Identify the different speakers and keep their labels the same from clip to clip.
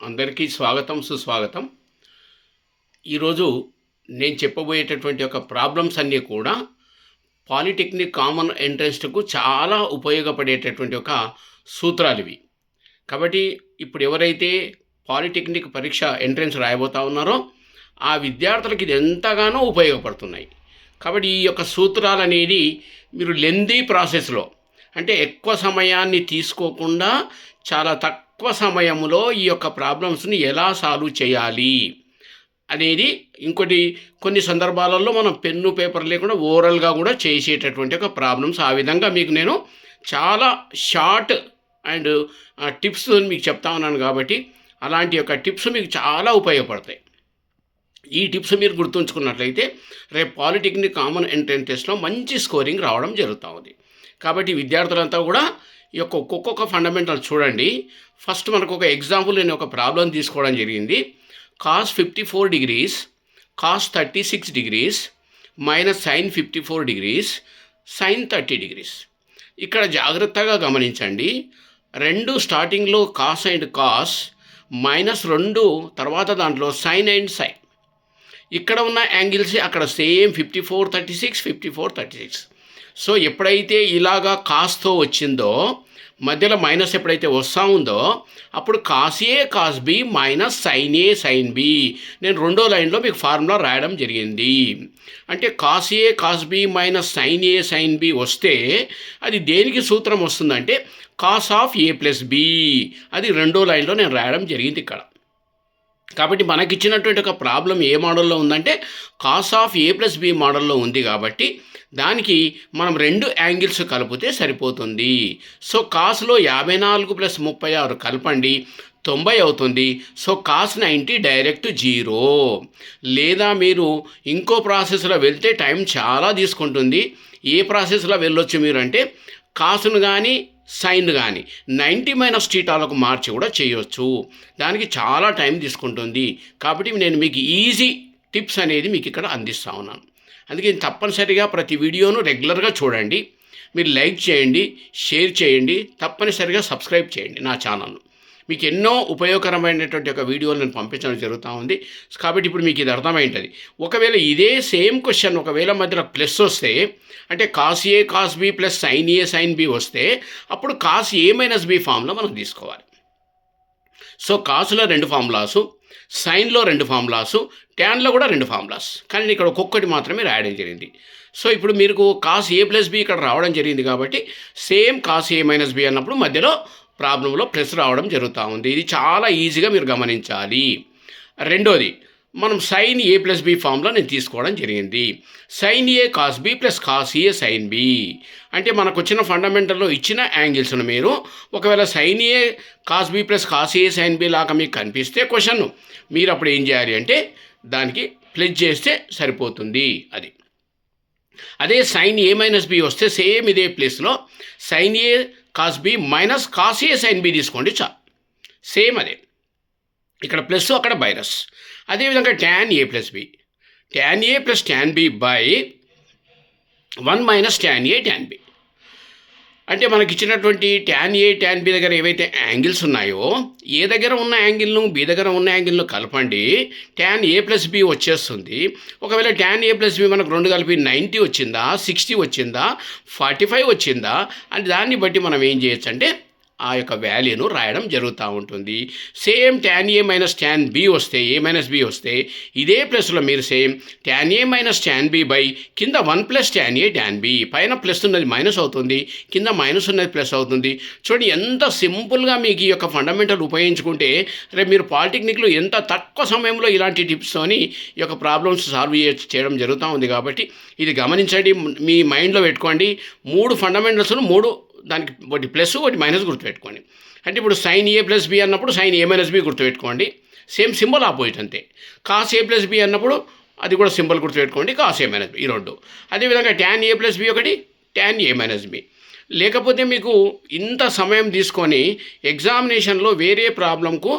Speaker 1: అందరికీ స్వాగతం సుస్వాగతం. ఈరోజు నేను చెప్పబోయేటటువంటి ఒక ప్రాబ్లమ్స్ అన్నీ కూడా పాలిటెక్నిక్ కామన్ ఎంట్రన్స్కు చాలా ఉపయోగపడేటటువంటి ఒక సూత్రాలు ఇవి. కాబట్టి ఇప్పుడు ఎవరైతే పాలిటెక్నిక్ పరీక్ష ఎంట్రన్స్ రాయబోతా ఉన్నారో ఆ విద్యార్థులకు ఇది ఎంతగానో ఉపయోగపడుతున్నాయి. కాబట్టి ఈ యొక్క సూత్రాలు అనేది మీరు లెందీ ప్రాసెస్లో అంటే ఎక్కువ సమయాన్ని తీసుకోకుండా చాలా తక్కువ సమయంలో ఈ యొక్క ప్రాబ్లమ్స్ని ఎలా సాల్వ్ చేయాలి అనేది కొన్ని సందర్భాలలో మనం పెన్ను పేపర్ లేకుండా ఓరల్గా కూడా చేసేటటువంటి ఒక ప్రాబ్లమ్స్. ఆ విధంగా మీకు నేను చాలా షార్ట్ అండ్ టిప్స్ మీకు చెప్తా ఉన్నాను. కాబట్టి అలాంటి యొక్క టిప్స్ మీకు చాలా ఉపయోగపడతాయి. ఈ టిప్స్ మీరు గుర్తుంచుకున్నట్లయితే రేపు పాలిటెక్నిక్ కామన్ ఎంట్రన్స్ టెస్ట్లో మంచి స్కోరింగ్ రావడం జరుగుతూ ఉంది. కాబట్టి విద్యార్థులంతా కూడా ఈ యొక్క ఒక్కొక్క ఫండమెంటల్ చూడండి. ఫస్ట్ మనకు ఒక ఎగ్జాంపుల్ నేను ఒక ప్రాబ్లం తీసుకోవడం జరిగింది. Cos 54 degrees cos 36 degrees minus sine 54 degrees sine 30 degrees. ఇక్కడ జాగ్రత్తగా గమనించండి. రెండు స్టార్టింగ్లో కాస్ అండ్ కాస్ మైనస్ 2 తర్వాత దాంట్లో సైన్ అండ్ సైన్. ఇక్కడ ఉన్న యాంగిల్స్ అక్కడ సేమ్ 54 36 54 36. సో ఎప్పుడైతే ఇలాగా కాస్తో వచ్చిందో మధ్యలో మైనస్ ఎప్పుడైతే వస్తూ ఉందో అప్పుడు cos A cos B minus sine A sine B. నేను రెండో లైన్లో మీకు ఫార్ములా రాయడం జరిగింది. అంటే cos A cos B minus sine A sine B వస్తే అది దేనికి సూత్రం వస్తుందంటే cos of A plus B. అది రెండో లైన్లో నేను రాయడం జరిగింది ఇక్కడ. కాబట్టి మనకిచ్చినటువంటి ఒక ప్రాబ్లం ఏ మోడల్లో ఉందంటే cos of A plus B మోడల్లో ఉంది. కాబట్టి దానికి మనం రెండు యాంగిల్స్ కలిపితే సరిపోతుంది. సో కాస్లో 54 + 36 కలపండి 90 అవుతుంది. So cos 90 direct 0. లేదా మీరు ఇంకో ప్రాసెస్లో వెళ్తే టైం చాలా తీసుకుంటుంది. ఏ ప్రాసెస్లో వెళ్ళొచ్చు మీరు అంటే కాసును కానీ సైన్ కానీ 90 - θ మార్చి కూడా చేయొచ్చు. దానికి చాలా టైం తీసుకుంటుంది. కాబట్టి నేను మీకు ఈజీ టిప్స్ అనేది మీకు ఇక్కడ అందిస్తూ ఉన్నాను. అందుకే తప్పనిసరిగా ప్రతి వీడియోను రెగ్యులర్గా చూడండి. మీరు లైక్ చేయండి, షేర్ చేయండి, తప్పనిసరిగా సబ్స్క్రైబ్ చేయండి నా ఛానల్ను. మీకు ఎన్నో ఉపయోగకరమైనటువంటి ఒక వీడియోలు నేను పంపించడం జరుగుతూ ఉంది. కాబట్టి ఇప్పుడు మీకు ఇది అర్థమైంటుంది. ఒకవేళ ఇదే సేమ్ క్వశ్చన్ ఒకవేళ మధ్యలో ప్లస్ వస్తే అంటే cos A cos B plus sine A sine B వస్తే అప్పుడు cos A minus B formula మనం తీసుకోవాలి. సో కాసులో 2 ఫార్ములాసు, సైన్లో 2 ఫార్ములాసు, ట్యాన్లో కూడా 2 ఫార్ములాస్. కానీ ఇక్కడ ఒక్కొక్కటి మాత్రమే రాయడం జరిగింది. సో ఇప్పుడు మీకు కాస్ ఏ ప్లస్ బి ఇక్కడ రావడం జరిగింది. కాబట్టి same cos A minus B అన్నప్పుడు మధ్యలో ప్రాబ్లంలో ప్లస్ రావడం జరుగుతూ ఉంది. ఇది చాలా ఈజీగా మీరు గమనించాలి. రెండోది మనం sine A plus B formula నేను తీసుకోవడం జరిగింది. Sine A cos B plus cos A sine B అంటే మనకు వచ్చిన ఫండమెంటల్లో ఇచ్చిన యాంగిల్స్ను మీరు ఒకవేళ sine A cos B plus cos A sine B లాగా మీకు కనిపిస్తే క్వశ్చన్ మీరు అప్పుడు ఏం చేయాలి అంటే దానికి ప్లస్ చేస్తే సరిపోతుంది. అదే సైన్ ఏ మైనస్ బి వస్తే సేమ్ ఇదే ప్లేస్లో sine A cos B minus cos A sine B తీసుకోండి చాలు. సేమ్ అదే ఇక్కడ ప్లస్ అక్కడ మైనస్. అదేవిధంగా tan A plus B tan A plus tan B by 1 - tan A tan B. అంటే మనకి ఇచ్చినటువంటి ట్యాన్ ఏ ట్యాన్ బి దగ్గర ఏవైతే యాంగిల్స్ ఉన్నాయో ఏ దగ్గర ఉన్న యాంగిల్ను బి దగ్గర ఉన్న యాంగిల్ను కలపండి ట్యాన్ ఏ ప్లస్ బి వచ్చేస్తుంది. ఒకవేళ ట్యాన్ ఏ ప్లస్ బి మనకు 2 కలిపి 90 వచ్చిందా 60 వచ్చిందా 45 వచ్చిందా అని దాన్ని బట్టి మనం ఏం చేయొచ్చు అంటే ఆ యొక్క వాల్యూను రాయడం జరుగుతూ ఉంటుంది. Same tan A minus tan B వస్తే ఏ మైనస్ బి వస్తే ఇదే ప్లస్లో మీరు same tan A minus tan B by కింద 1 + ట్యాన్ ఏ ట్యాన్ బి. పైన ప్లస్ ఉన్నది మైనస్ అవుతుంది, కింద మైనస్ ఉన్నది ప్లస్ అవుతుంది. చూడండి ఎంత సింపుల్గా మీకు ఈ యొక్క ఫండమెంటల్ ఉపయోగించుకుంటే రేపు మీరు పాలిటెక్నిక్లో ఎంత తక్కువ సమయంలో ఇలాంటి టిప్స్తోని ఈ యొక్క ప్రాబ్లమ్స్ సాల్వ్ చేయడం జరుగుతూ ఉంది. కాబట్టి ఇది గమనించండి, మీ మైండ్లో పెట్టుకోండి. 3 ఫండమెంటల్స్ను 3 దానికి ఒకటి ప్లస్ ఒకటి మైనస్ గుర్తుపెట్టుకోండి. అంటే ఇప్పుడు సైన్ ఏ ప్లస్ బి అన్నప్పుడు సైన్ ఏ మైనస్ బి గుర్తుపెట్టుకోండి. సేమ్ సింబల్ ఆపోజిట్ అంతే. కాస్ ఏ ప్లస్ బి అన్నప్పుడు అది కూడా సింబల్ గుర్తుపెట్టుకోండి కాస్ ఏ మైనస్ బి ఈ 2. అదేవిధంగా ట్యాన్ ఏ ప్లస్ బి ఒకటి ట్యాన్ ఏ మైనస్ బి. లేకపోతే మీకు ఇంత సమయం తీసుకొని ఎగ్జామినేషన్లో వేరే ప్రాబ్లంకు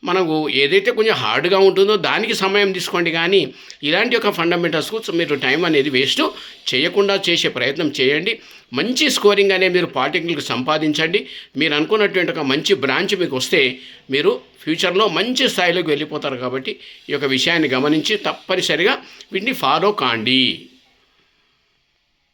Speaker 1: మనకు ఏదైతే కొంచెం హార్డ్గా ఉంటుందో దానికి సమయం తీసుకోండి, కానీ ఇలాంటి ఒక ఫండమెంటల్స్కు మీరు టైం అనేది వేస్ట్ చేయకుండా చేసే ప్రయత్నం చేయండి. మంచి స్కోరింగ్ అనేది మీరు పాలిటెక్నిక్ సంపాదించండి. మీరు అనుకున్నటువంటి ఒక మంచి బ్రాంచ్ మీకు వస్తే మీరు ఫ్యూచర్లో మంచి స్థాయిలోకి వెళ్ళిపోతారు. కాబట్టి ఈ యొక్క విషయాన్ని గమనించి తప్పనిసరిగా వీటిని ఫాలో కాండి.